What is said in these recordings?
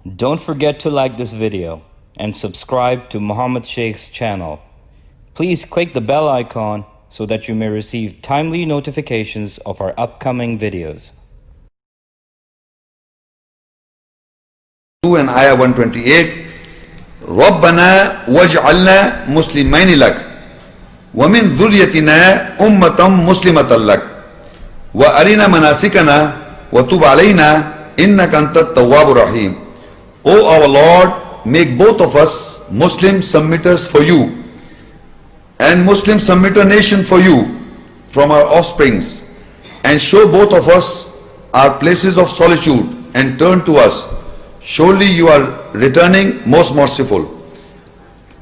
Don't forget to like this video and subscribe to Muhammad Sheikh's channel. Please click the bell icon so that you may receive timely notifications of our upcoming videos. 2 and ayah 128. رَبَّنَا وَاجْعَلْنَا مُسْلِمَيْنِ لَكَ وَمِنْ ذُرِّيَّتِنَا أُمَّةً مُسْلِمَةً لَكَ وَأَرِنَا مَنَاسِكَنَا وَتُبْ عَلَيْنَا إِنَّكَ أَنْتَ التَّوَّابُ الرَّحِيمُ. O our Lord, make both of us Muslim submitters for you and Muslim submitter nation for you from our offsprings, and show both of us our places of solitude and turn to us. Surely you are returning most merciful.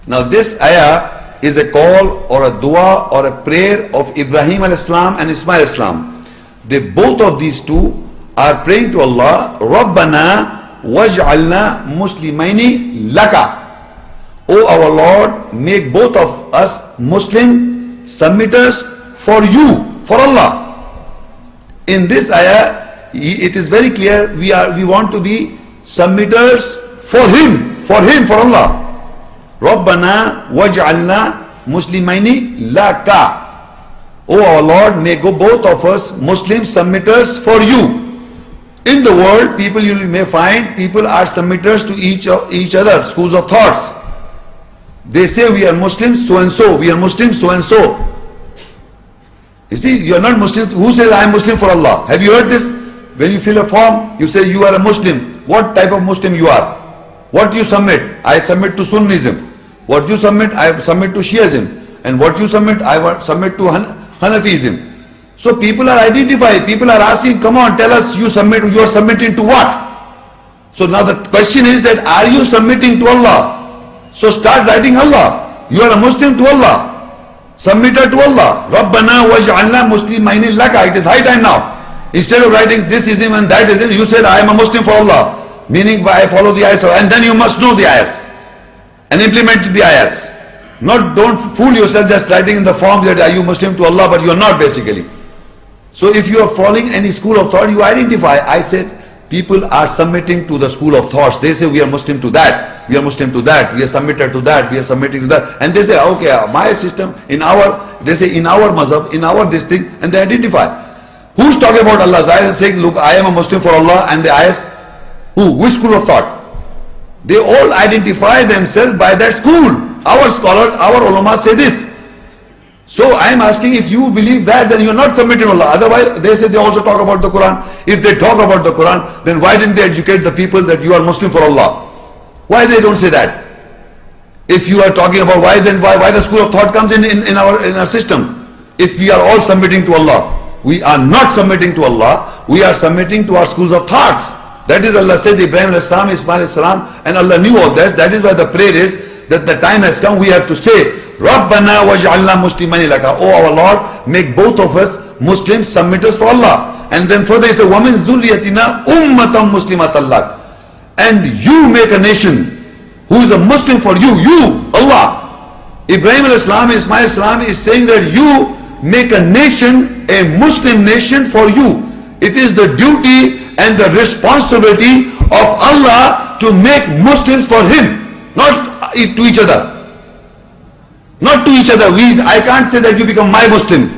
Now this ayah is a call or a dua or a prayer of Ibrahim al-Islam and Ismail al-Islam. They both of these two are praying to Allah, Rabbana waj'alna muslimaini laka. O our Lord, make both of us Muslim submitters for you, for Allah. In this ayah, it is very clear we want to be submitters for Him, for Allah. Rabbana waj'alna muslimaini laka. O our Lord, make both of us Muslim submitters for you. In the world, you may find people are submitters to each other, schools of thoughts. They say we are Muslims so and so, we are Muslims so and so. You see, you are not Muslims. Who says I am Muslim for Allah? Have you heard this? When you fill a form, you say you are a Muslim. What type of Muslim you are? What do you submit? I submit to Sunnism. What you submit? I submit to Shiaism. And what you submit? I submit to Hanafism. So people are identified. People are asking, come on, tell us you are submitting to what? So now the question is that, are you submitting to Allah? So start writing Allah. You are a Muslim to Allah. Submitter to Allah. Rabbana waj'alna muslimaini laka. It is high time now. Instead of writing this ism and that ism, you said I am a Muslim for Allah. Meaning I follow the ayahs. And then you must know the ayahs and implement the ayahs. Don't fool yourself just writing in the form that are you Muslim to Allah, but you are not basically. So if you are following any school of thought, you identify. I said people are submitting to the school of thoughts. They say we are Muslim to that, we are Muslim to that, we are submitted to that, we are submitting to that. And they say, okay, my system, they say in our mazhab, in our this thing, and they identify. Who's talking about Allah's ayahs saying, look, I am a Muslim for Allah, and the ayahs, who? Which school of thought? They all identify themselves by that school. Our scholars, our ulama say this. So I am asking, if you believe that, then you are not submitting to Allah. Otherwise, they say they also talk about the Quran. If they talk about the Quran, then why didn't they educate the people that you are Muslim for Allah? Why they don't say that? If you are talking about why the school of thought comes in our system? If we are all submitting to Allah, we are not submitting to Allah. We are submitting to our schools of thoughts. That is, Allah says Ibrahim al-Islam, Ismail al-Islam, and Allah knew all this. That is why the prayer is that the time has come. We have to say, Rabbana waj'alna muslimani laka. Oh our Lord, make both of us Muslims submitters for Allah. And then further he says, وَمِنْ ذُرِّيَّتِنَا أُمَّةً مُسْلِمَةً لَكَ. And you make a nation who is a Muslim for you, Allah. Ibrahim al-Islam, Ismail al-Islam is saying that you make a nation, a Muslim nation for you. It is the duty and the responsibility of Allah to make Muslims for Him, not to each other. Not to each other. I can't say that you become my Muslim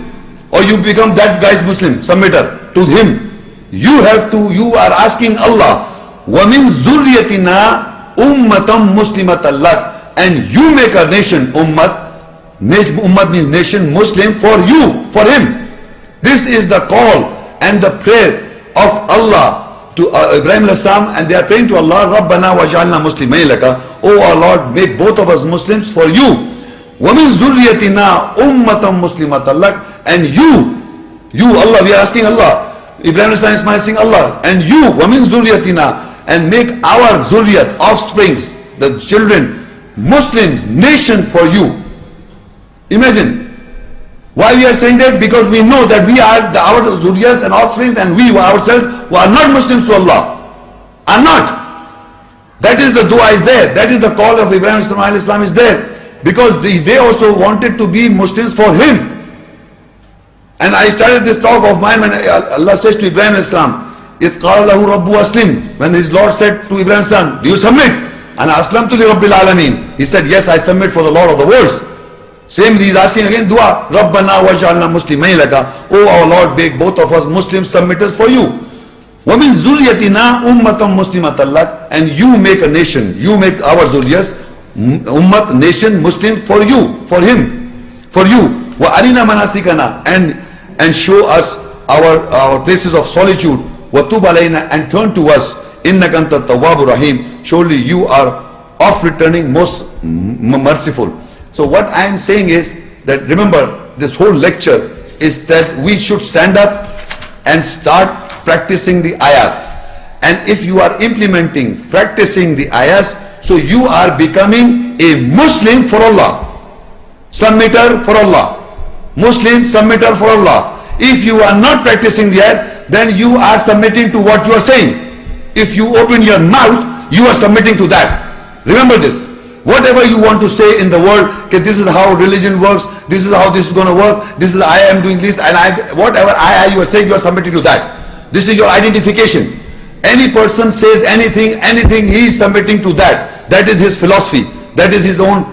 or you become that guy's Muslim, submitter to him. You are asking Allah, وَمِنْ ذُرِّيَّتِنَا أُمَّةً مُسْلِمَةً لَكَ. And you make a nation, Ummat means nation, Muslim for you, for him. This is the call and the prayer of Allah to Ibrahim al-Islam, and they are praying to Allah, Rabbana waj'alna muslimaini laka. Oh our Lord, make both of us Muslims for you. وَمِنْ ذُرِّيَّتِنَا أُمَّةً مُسْلِمَةً لَكَ. And you Allah, we are asking Allah. Ibrahim al-Islam is asking Allah, and you, وَمِنْ ذُرِّيَّتِنَا, and make our zuriyat, offsprings, the children, Muslims, nation for you. Imagine. Why we are saying that? Because we know that we are our zuriyas and offsprings, and we ourselves who are not Muslims to Allah are not. That is the dua is there. That is the call of Ibrahim al-Islam is there. Because they also wanted to be Muslims for him. And I started this talk of mine when Allah says to Ibrahim al-Islam, إِذْ قَالَ لَهُ رَبُّ أَسْلِمْ, when his Lord said to Ibrahim's son, do you submit? And أَسْلَمْتُ لِرَبِّ الْعَالَمِينَ, he said, yes, I submit for the Lord of the worlds. Same, he is asking again dua, رَبَّنَا وَجْعَلْنَا مُسْلِمَيْنِ لَكَ, O our Lord, make both of us Muslim submitters for you. وَمِنْ ذُرِّيَّتِنَا أُمَّةً مُسْلِمَةً لَكَ, and you make a nation, you make our zuriyas, ummat, nation, Muslim for you, for him, for you. وَأَرِنَا مَنَاسِكَنَا, and show us our places of solitude. وَتُوبَ عَلَيْنَا, and turn to us. إِنَّكَ أَنْتَ التَّوَّابُ الرَّحِيمُ, surely you are oft returning, most merciful. So what I am saying is that, remember, this whole lecture is that we should stand up and start practicing the ayahs. And if you are implementing, practicing the ayahs, so you are becoming a Muslim for Allah, submitter for Allah, Muslim submitter for Allah. If you are not practicing the ayah, then you are submitting to what you are saying. If you open your mouth, you are submitting to that. Remember this. Whatever you want to say in the world, okay, this is how religion works, this is how this is going to work, this is I am doing this, and whatever you are saying, you are submitting to that. This is your identification. Any person says anything, he is submitting to that. That is his philosophy. That is his own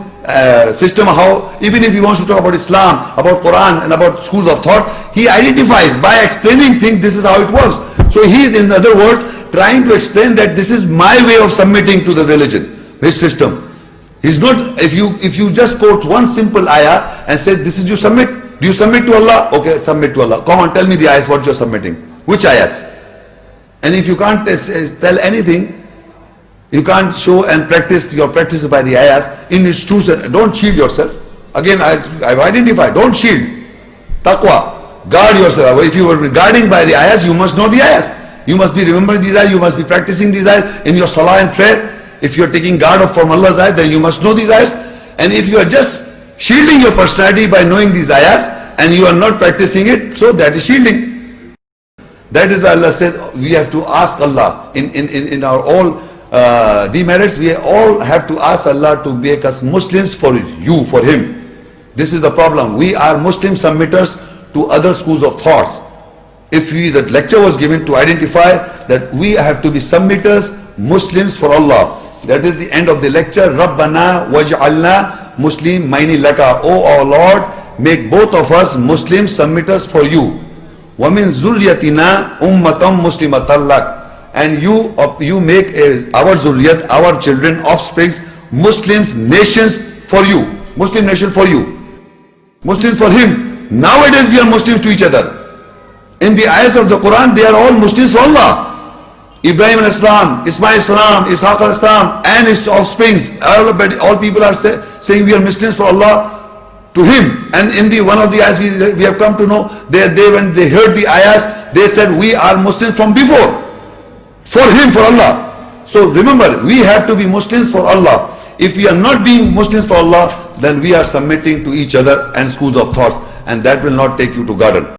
system. How, even if he wants to talk about Islam, about Quran, and about schools of thought, he identifies by explaining things, this is how it works. So he is, in other words, trying to explain that this is my way of submitting to the religion, his system. He's not, if you just quote one simple ayah and say, this is you submit, do you submit to Allah? Okay, submit to Allah. Come on, tell me the ayahs what you're submitting. Which ayahs? And if you can't tell anything, you can't show and practice your practice by the ayahs in its true sense. Don't shield yourself. Again, I've identified, don't shield. Taqwa, guard yourself. If you are guarding by the ayahs, you must know the ayahs. You must be remembering these ayahs, you must be practicing these ayahs in your salah and prayer. If you are taking guard from Allah's ayahs, then you must know these ayahs. And if you are just shielding your personality by knowing these ayahs and you are not practicing it, so that is shielding. That is why Allah said we have to ask Allah in our all demerits. We all have to ask Allah to make us Muslims for you, for Him. This is the problem. We are Muslim submitters to other schools of thoughts. If the lecture was given to identify that we have to be submitters, Muslims for Allah. That is the end of the lecture. Rabbana waj'alna muslimayni laka. O our Lord, make both of us Muslim submitters for you. وَمِن ذُرِّيَّتِنَا أُمَّةً مُسْلِمَةً لَكَ, and you make our zurriyat, our children, offsprings, Muslims, nations for you. Muslim nation for you. Muslims for him. Nowadays we are Muslims to each other. In the eyes of the Quran, they are all Muslims for Allah. Ibrahim al-Islam, Ismail al-Islam, Ishaq al-Islam, and his offsprings, all people are saying we are Muslims for Allah, to him. And in one of the ayahs we have come to know, when they heard the ayahs, they said we are Muslims from before, for him, for Allah. So remember, we have to be Muslims for Allah. If we are not being Muslims for Allah, then we are submitting to each other and schools of thoughts, and that will not take you to garden.